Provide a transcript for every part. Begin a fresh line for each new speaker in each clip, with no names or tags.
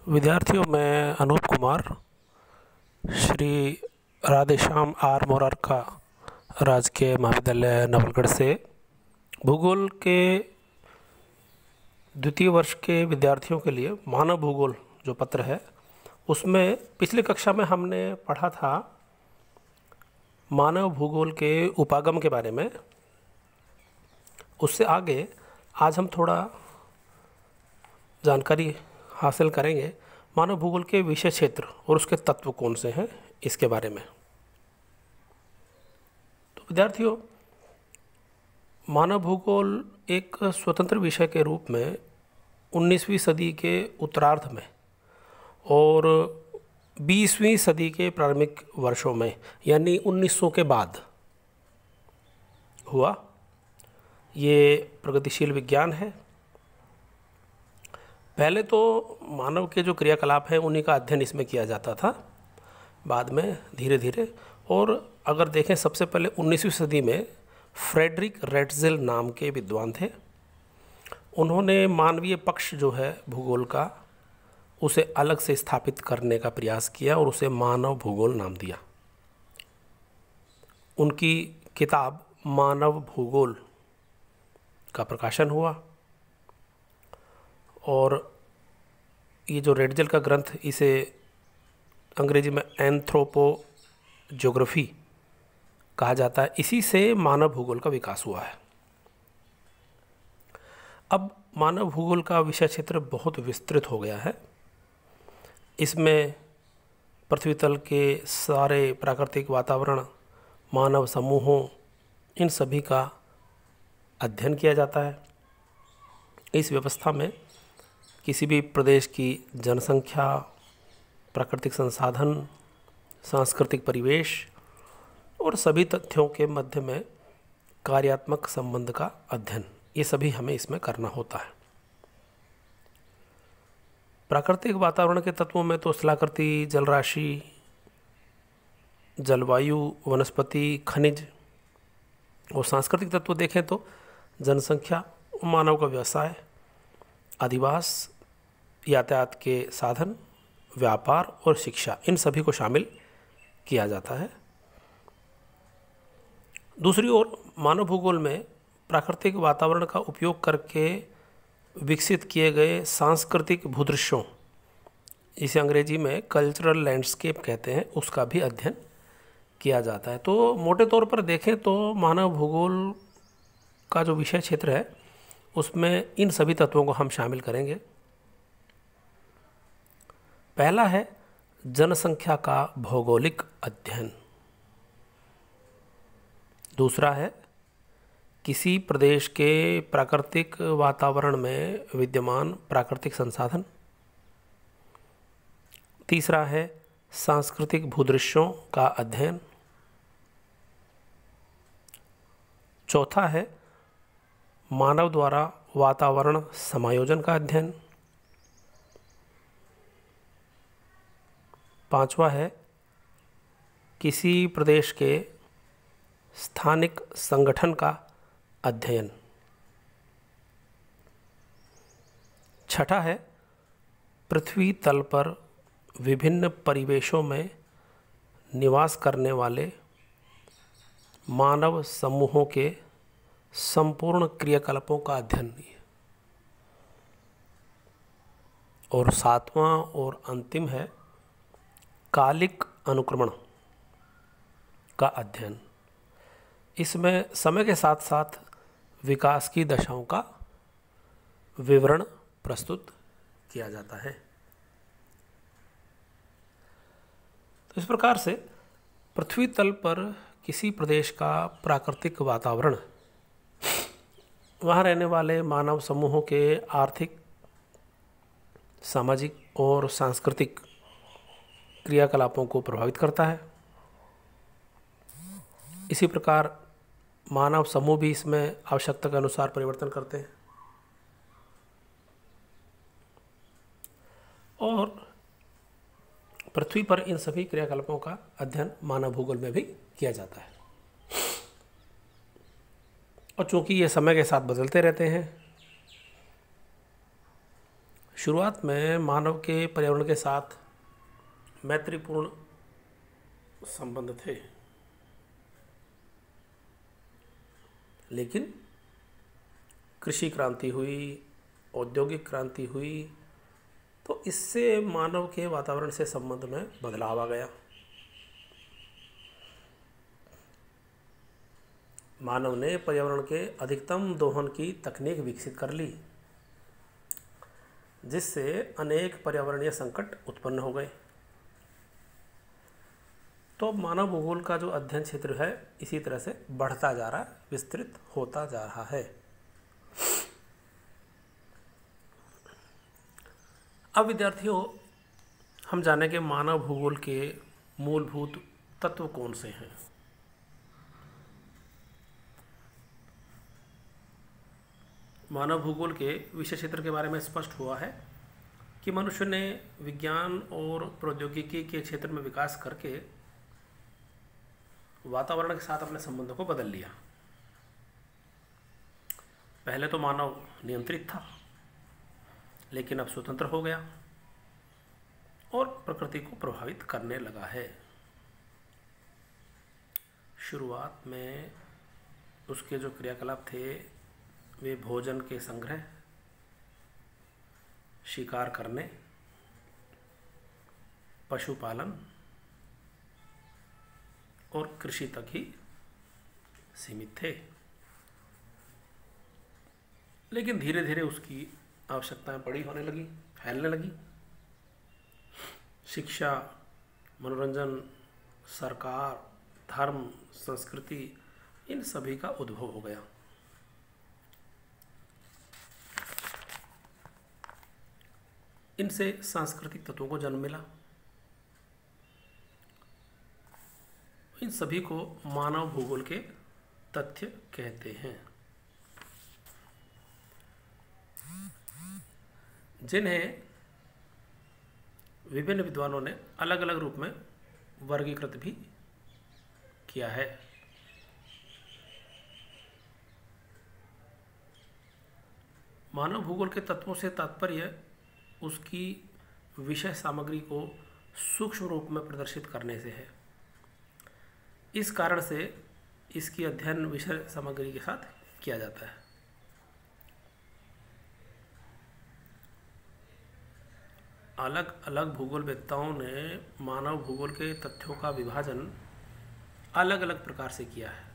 विद्यार्थियों, मैं अनूप कुमार श्री राधेश्याम आर मोरारका राजकीय महाविद्यालय नवलगढ़ से भूगोल के द्वितीय वर्ष के विद्यार्थियों के लिए मानव भूगोल जो पत्र है उसमें पिछली कक्षा में हमने पढ़ा था मानव भूगोल के उपागम के बारे में। उससे आगे आज हम थोड़ा जानकारी हासिल करेंगे मानव भूगोल के विषय क्षेत्र और उसके तत्व कौन से हैं इसके बारे में। तो विद्यार्थियों, मानव भूगोल एक स्वतंत्र विषय के रूप में 19वीं सदी के उत्तरार्ध में और 20वीं सदी के प्रारंभिक वर्षों में यानी 1900 के बाद हुआ। ये प्रगतिशील विज्ञान है। पहले तो मानव के जो क्रियाकलाप हैं उन्हीं का अध्ययन इसमें किया जाता था, बाद में धीरे धीरे। और अगर देखें, सबसे पहले 19वीं सदी में फ्रेडरिक रेटजेल नाम के विद्वान थे। उन्होंने मानवीय पक्ष जो है भूगोल का उसे अलग से स्थापित करने का प्रयास किया और उसे मानव भूगोल नाम दिया। उनकी किताब मानव भूगोल का प्रकाशन हुआ और ये जो रेटजेल का ग्रंथ, इसे अंग्रेजी में एंथ्रोपोज्योग्राफी कहा जाता है। इसी से मानव भूगोल का विकास हुआ है। अब मानव भूगोल का विषय क्षेत्र बहुत विस्तृत हो गया है। इसमें पृथ्वी तल के सारे प्राकृतिक वातावरण, मानव समूहों, इन सभी का अध्ययन किया जाता है। इस व्यवस्था में किसी भी प्रदेश की जनसंख्या, प्राकृतिक संसाधन, सांस्कृतिक परिवेश और सभी तथ्यों के मध्य में कार्यात्मक संबंध का अध्ययन, ये सभी हमें इसमें करना होता है। प्राकृतिक वातावरण के तत्वों में तो स्थलाकृति, जलराशि, जलवायु, वनस्पति, खनिज और सांस्कृतिक तत्व देखें तो जनसंख्या, मानव का व्यवसाय, अधिवास, यातायात के साधन, व्यापार और शिक्षा, इन सभी को शामिल किया जाता है। दूसरी ओर मानव भूगोल में प्राकृतिक वातावरण का उपयोग करके विकसित किए गए सांस्कृतिक भूदृश्यों, इसे अंग्रेजी में कल्चरल लैंडस्केप कहते हैं, उसका भी अध्ययन किया जाता है। तो मोटे तौर पर देखें तो मानव भूगोल का जो विषय क्षेत्र है उसमें इन सभी तत्वों को हम शामिल करेंगे। पहला है जनसंख्या का भौगोलिक अध्ययन। दूसरा है किसी प्रदेश के प्राकृतिक वातावरण में विद्यमान प्राकृतिक संसाधन। तीसरा है सांस्कृतिक भूदृश्यों का अध्ययन। चौथा है मानव द्वारा वातावरण समायोजन का अध्ययन। पांचवा है किसी प्रदेश के स्थानिक संगठन का अध्ययन। छठा है पृथ्वी तल पर विभिन्न परिवेशों में निवास करने वाले मानव समूहों के संपूर्ण क्रियाकलापों का अध्ययन। और सातवां और अंतिम है कालिक अनुक्रमण का अध्ययन। इसमें समय के साथ साथ विकास की दशाओं का विवरण प्रस्तुत किया जाता है। तो इस प्रकार से पृथ्वी तल पर किसी प्रदेश का प्राकृतिक वातावरण, वहाँ रहने वाले मानव समूहों के आर्थिक, सामाजिक और सांस्कृतिक क्रियाकलापों को प्रभावित करता है। इसी प्रकार मानव समूह भी इसमें आवश्यकता के अनुसार परिवर्तन करते हैं और पृथ्वी पर इन सभी क्रियाकलापों का अध्ययन मानव भूगोल में भी किया जाता है। और चूंकि ये समय के साथ बदलते रहते हैं, शुरुआत में मानव के पर्यावरण के साथ मैत्रीपूर्ण संबंध थे, लेकिन कृषि क्रांति हुई, औद्योगिक क्रांति हुई, तो इससे मानव के वातावरण से संबंध में बदलाव आ गया। मानव ने पर्यावरण के अधिकतम दोहन की तकनीक विकसित कर ली, जिससे अनेक पर्यावरणीय संकट उत्पन्न हो गए। तो मानव भूगोल का जो अध्ययन क्षेत्र है इसी तरह से बढ़ता जा रहा है, विस्तृत होता जा रहा है। अब विद्यार्थियों, हम जानेंगे मानव भूगोल के मूलभूत तत्व कौन से हैं। मानव भूगोल के विषय क्षेत्र के बारे में स्पष्ट हुआ है कि मनुष्य ने विज्ञान और प्रौद्योगिकी के क्षेत्र में विकास करके वातावरण के साथ अपने संबंधों को बदल लिया। पहले तो मानव नियंत्रित था, लेकिन अब स्वतंत्र हो गया और प्रकृति को प्रभावित करने लगा है। शुरुआत में उसके जो क्रियाकलाप थे वे भोजन के संग्रह, शिकार करने, पशुपालन और कृषि तक ही सीमित थे। लेकिन धीरे धीरे उसकी आवश्यकताएं बड़ी होने लगी, फैलने लगी। शिक्षा, मनोरंजन, सरकार, धर्म, संस्कृति, इन सभी का उद्भव हो गया। इनसे सांस्कृतिक तत्वों को जन्म मिला। इन सभी को मानव भूगोल के तथ्य कहते हैं, जिन्हें विभिन्न विद्वानों ने अलग अलग रूप में वर्गीकृत भी किया है। मानव भूगोल के तत्वों से तात्पर्य उसकी विषय सामग्री को सूक्ष्म रूप में प्रदर्शित करने से है। इस कारण से इसकी अध्ययन विषय सामग्री के साथ किया जाता है। अलग अलग भूगोलवेत्ताओं ने मानव भूगोल के तथ्यों का विभाजन अलग अलग प्रकार से किया है,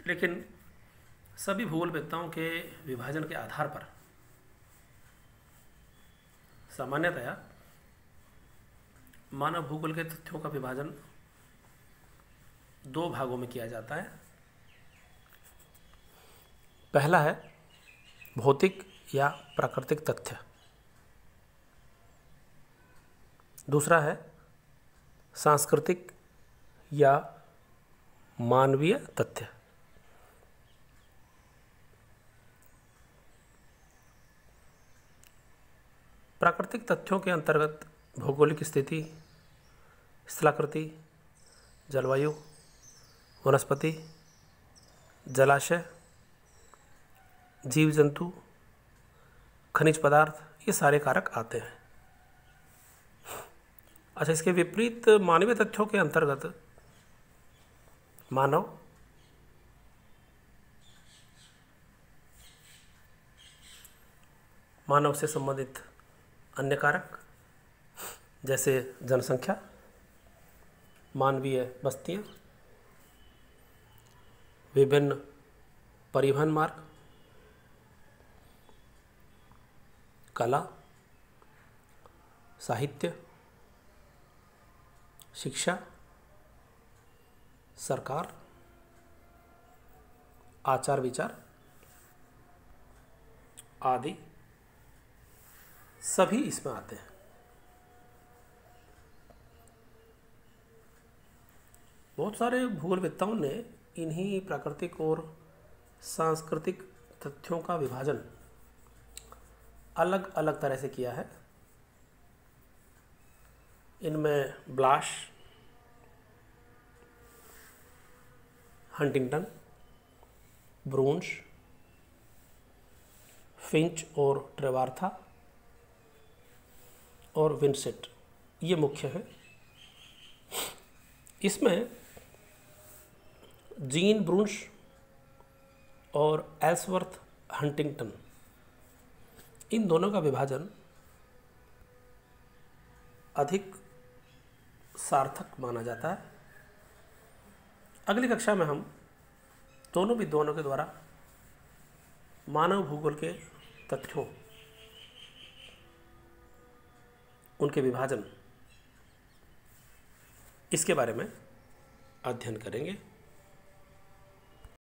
लेकिन सभी भूगोलवेत्ताओं के विभाजन के आधार पर सामान्यतया मानव भूगोल के तथ्यों का विभाजन दो भागों में किया जाता है। पहला है भौतिक या प्राकृतिक तथ्य, दूसरा है सांस्कृतिक या मानवीय तथ्य। प्राकृतिक तथ्यों के अंतर्गत भौगोलिक स्थिति, स्थलाकृति, जलवायु, वनस्पति, जलाशय, जीव जंतु, खनिज पदार्थ, ये सारे कारक आते हैं। अच्छा, इसके विपरीत मानवीय तथ्यों के अंतर्गत मानव से संबंधित अन्य कारक जैसे जनसंख्या, मानवीय बस्तियां, विभिन्न परिवहन मार्ग, कला, साहित्य, शिक्षा, सरकार, आचार विचार आदि सभी इसमें आते हैं। बहुत सारे भूगोलवेत्ताओं ने इन्हीं प्राकृतिक और सांस्कृतिक तथ्यों का विभाजन अलग अलग तरह से किया है। इनमें ब्लाश, हंटिंगटन, ब्रूंश, फिंच और ट्रेवार्था और विंसेंट, ये मुख्य हैं। इसमें जीन ब्रूंश और एल्सवर्थ हंटिंगटन, इन दोनों का विभाजन अधिक सार्थक माना जाता है। अगली कक्षा में हम दोनों विद्वानों के द्वारा मानव भूगोल के तथ्यों, उनके विभाजन, इसके बारे में अध्ययन करेंगे।